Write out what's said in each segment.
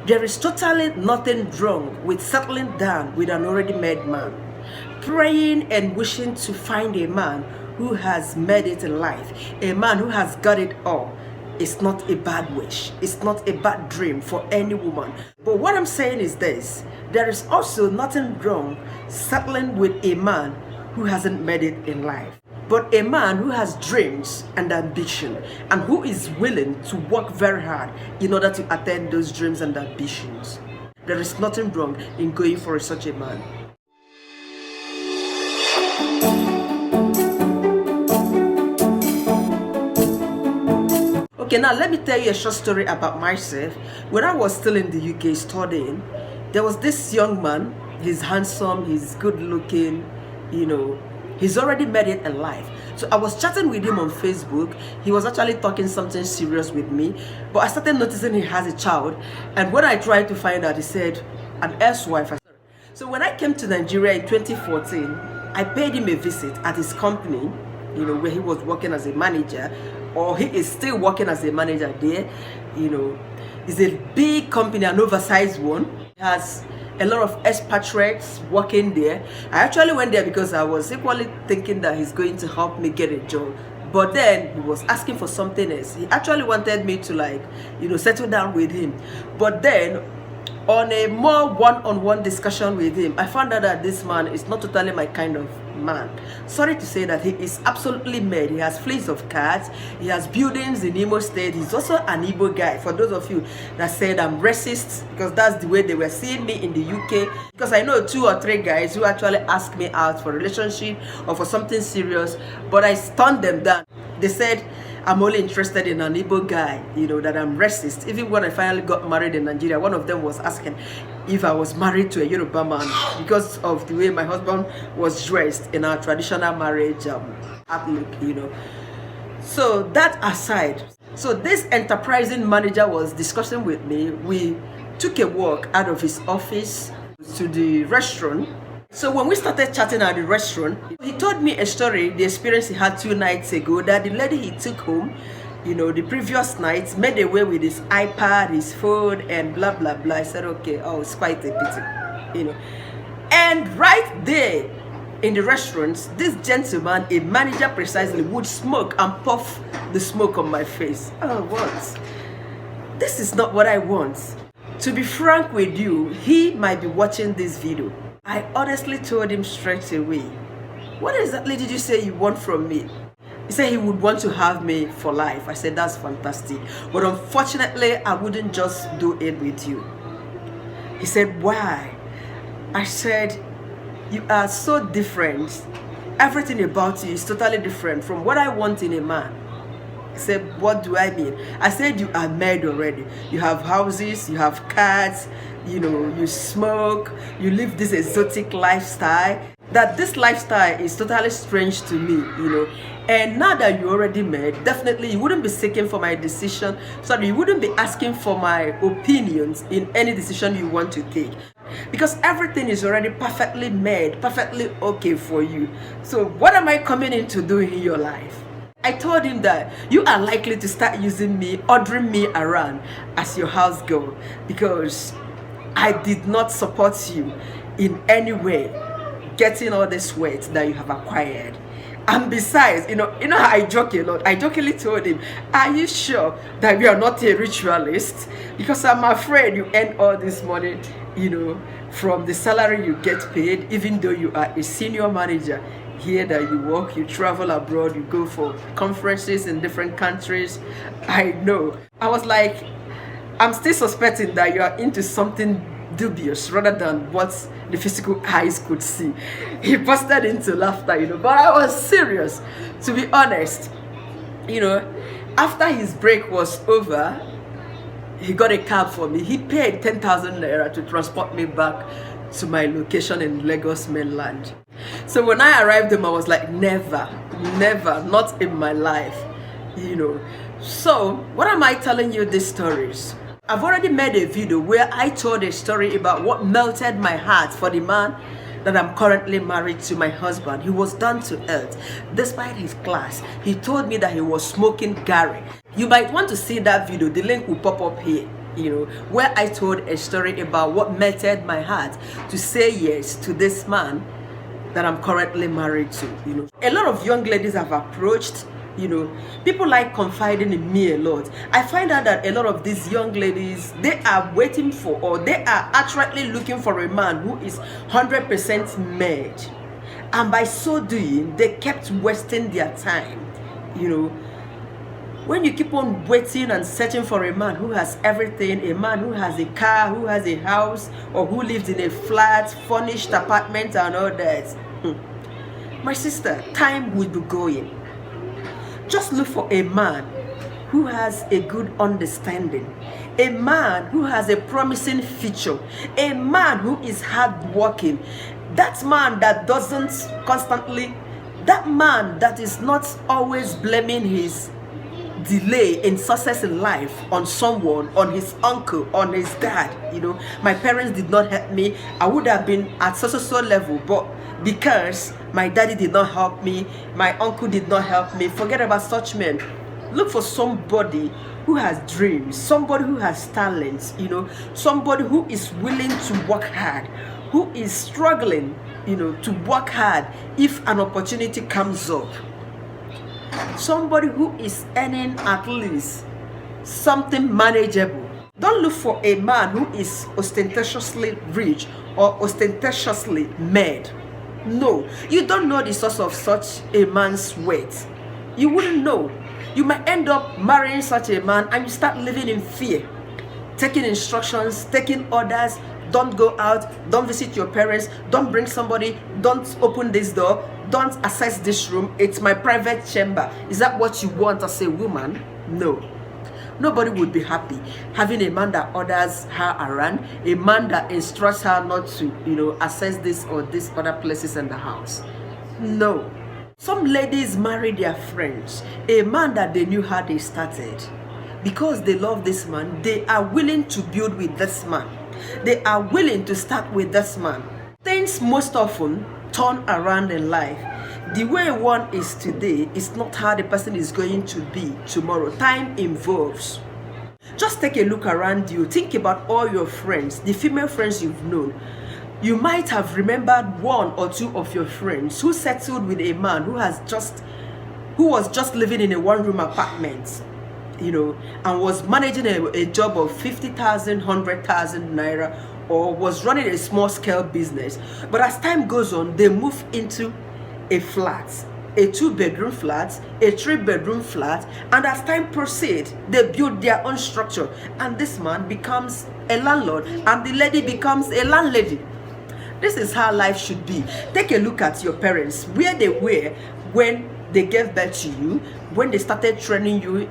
There is totally nothing wrong with settling down with an already made man. Praying and wishing to find a man who has made it in life, a man who has got it all, is not a bad wish. It's not a bad dream for any woman. But what I'm saying is this: there is also nothing wrong settling with a man who hasn't made it in life, but a man who has dreams and ambition and who is willing to work very hard in order to attain those dreams and ambitions. There is nothing wrong in going for such a man. Okay, now let me tell you a short story about myself. When I was still in the UK studying, there was this young man. He's handsome, he's good looking, he's already made it in life. So I was chatting with him on Facebook. He was actually talking something serious with me, but I started noticing he has a child. And when I tried to find out, he said an ex-wife. So when I came to Nigeria in 2014, I paid him a visit at his company, where he was working as a manager, or he is still working as a manager there. It's a big company, an oversized one. He has a lot of expatriates working there. I actually went there because I was equally thinking that he's going to help me get a job. But then he was asking for something else. He actually wanted me to settle down with him. But then on a more one-on-one discussion with him, I found out that this man is not totally my kind of man. Sorry to say that he is absolutely mad. He has fleets of cars, he has buildings in Imo State. He's also an Igbo guy. For those of you that said I'm racist, because that's the way they were seeing me in the UK, because I know 2 or 3 guys who actually asked me out for a relationship or for something serious, but I stunned them down. They said I'm only interested in an Igbo guy, that I'm racist. Even when I finally got married in Nigeria, one of them was asking if I was married to a Yoruba man because of the way my husband was dressed in our traditional marriage outlook, So that aside, so this enterprising manager was discussing with me. We took a walk out of his office to the restaurant. So when we started chatting at the restaurant, he told me a story, the experience he had 2 nights ago, that the lady he took home, the previous night, made away with his iPad, his phone, and blah, blah, blah. I said, okay, it's quite a pity, And right there in the restaurant, this gentleman, a manager precisely, would smoke and puff the smoke on my face. Oh, what? This is not what I want. To be frank with you, he might be watching this video. I honestly told him straight away, what exactly did you say you want from me? He said he would want to have me for life. I said, that's fantastic. But unfortunately, I wouldn't just do it with you. He said, why? I said, you are so different. Everything about you is totally different from what I want in a man. He said, what do I mean? I said, you are married already. You have houses, you have cars, you smoke, you live this exotic lifestyle. That this lifestyle is totally strange to me, And now that you're already married, definitely you wouldn't be seeking for my decision. Sorry, you wouldn't be asking for my opinions in any decision you want to take. Because everything is already perfectly made, perfectly okay for you. So what am I coming in to do in your life? I told him that you are likely to start using me, ordering me around as your house girl, because I did not support you in any way getting all this weight that you have acquired. And besides, how I joke a lot. I jokingly told him, are you sure that we are not a ritualist? Because I'm afraid you earn all this money, from the salary you get paid, even though you are a senior manager. Here that you work, you travel abroad, you go for conferences in different countries. I know. I was like, I'm still suspecting that you are into something dubious rather than what the physical eyes could see. He busted into laughter, but I was serious. To be honest, after his break was over, he got a cab for me. He paid 10,000 naira to transport me back to my location in Lagos mainland. So when I arrived home, I was like, never, not in my life, So what am I telling you these stories? I've already made a video where I told a story about what melted my heart for the man that I'm currently married to, my husband. He was down to earth. Despite his class, he told me that he was smoking Gary. You might want to see that video. The link will pop up here. where I told a story about what melted my heart to say yes to this man that I'm currently married to. A lot of young ladies have approached, people like confiding in me a lot. I find out that a lot of these young ladies, they are waiting for, or they are actually looking for a man who is 100% made. And by so doing, they kept wasting their time. When you keep on waiting and searching for a man who has everything, a man who has a car, who has a house, or who lives in a flat, furnished apartment and all that, my sister, time will be going. Just look for a man who has a good understanding, a man who has a promising future, a man who is hardworking, that man that doesn't constantly, that man that is not always blaming his delay in success in life on someone, on his uncle, on his dad. My parents did not help me, I would have been at so level, but because my daddy did not help me, my uncle did not help me, forget about such men. Look for somebody who has dreams, somebody who has talents, somebody who is willing to work hard, who is struggling, to work hard if an opportunity comes up. Somebody who is earning at least something manageable. Don't look for a man who is ostentatiously rich or ostentatiously made. No, you don't know the source of such a man's wealth. You wouldn't know. You might end up marrying such a man and you start living in fear, taking instructions, taking orders. Don't go out, don't visit your parents, don't bring somebody, don't open this door, don't access this room, it's my private chamber. Is that what you want as a woman? No. Nobody would be happy having a man that orders her around, a man that instructs her not to, access this or this other places in the house. No. Some ladies marry their friends, a man that they knew how they started. Because they love this man, they are willing to build with this man. They are willing to start with this man. Things most often turn around in life. The way one is today is not how the person is going to be tomorrow. Time evolves. Just take a look around you. Think about all your friends, the female friends you've known. You might have remembered one or two of your friends who settled with a man who was just living in a one-room apartment, and was managing a job of 50,000, 100,000 naira, or was running a small-scale business. But as time goes on, they move into a flat, a 2-bedroom flat, a 3-bedroom flat, and as time proceeds, they build their own structure, and this man becomes a landlord, and the lady becomes a landlady. This is how life should be. Take a look at your parents, where they were when they gave birth to you, when they started training you,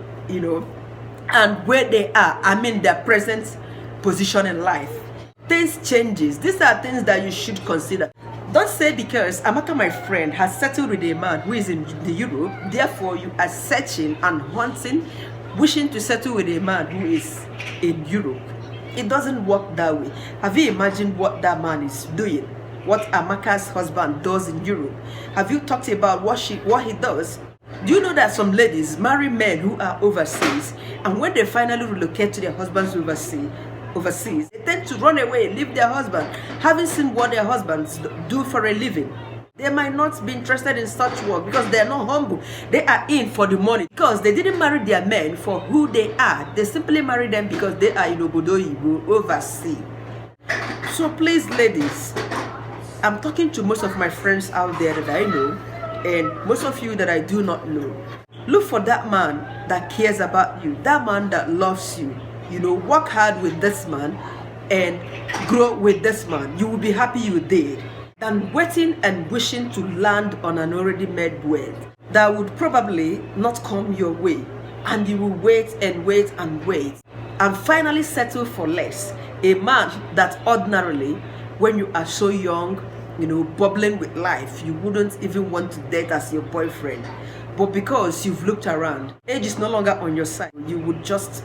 and where they are, their present position in life. Things changes. These are things that you should consider. Don't say because Amaka, my friend, has settled with a man who is in the Europe, therefore you are searching and wanting, wishing to settle with a man who is in Europe. It doesn't work that way. Have you imagined what that man is doing? What Amaka's husband does in Europe? Have you talked about what he does? Do you know that some ladies marry men who are overseas, and when they finally relocate to their husbands overseas, they tend to run away, leave their husband, having seen what their husbands do for a living? They might not be interested in such work because they are not humble. They are in for the money because they didn't marry their men for who they are. They simply marry them because they are in Obodo overseas. So please, ladies, I'm talking to most of my friends out there that I know, and most of you that I do not know. Look for that man that cares about you, that man that loves you. Work hard with this man and grow with this man. You will be happy you did, than waiting and wishing to land on an already made wealth that would probably not come your way, and you will wait and wait and wait and finally settle for less. A man that ordinarily, when you are so young, bubbling with life, you wouldn't even want to date as your boyfriend. But because you've looked around, age is no longer on your side, you would just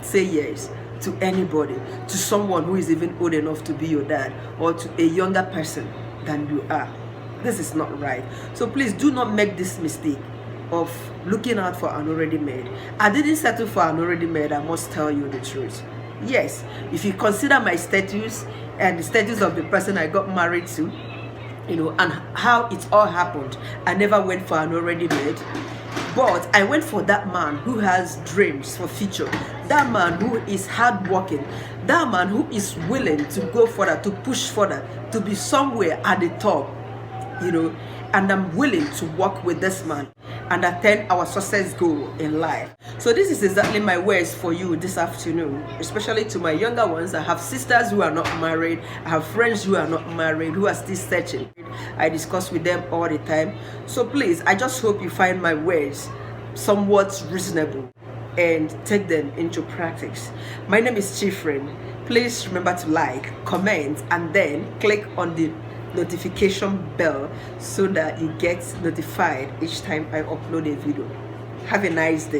say yes to anybody, to someone who is even old enough to be your dad, or to a younger person than you are. This is not right. So please do not make this mistake of looking out for an already made. I didn't settle for an already made, I must tell you the truth. Yes, if you consider my status and the status of the person I got married to, and how it all happened, I never went for an already made, but I went for that man who has dreams for future, that man who is hardworking, that man who is willing to go further, to push further, to be somewhere at the top, and I'm willing to work with this man and attain our success goal in life. So this is exactly my words for you this afternoon, especially to my younger ones. I have sisters who are not married, I have friends who are not married, who are still searching. I discuss with them all the time. So please, I just hope you find my words somewhat reasonable and take them into practice. My name is Chifrin. Please remember to like, comment, and then click on the notification bell so that you get notified each time I upload a video. Have a nice day.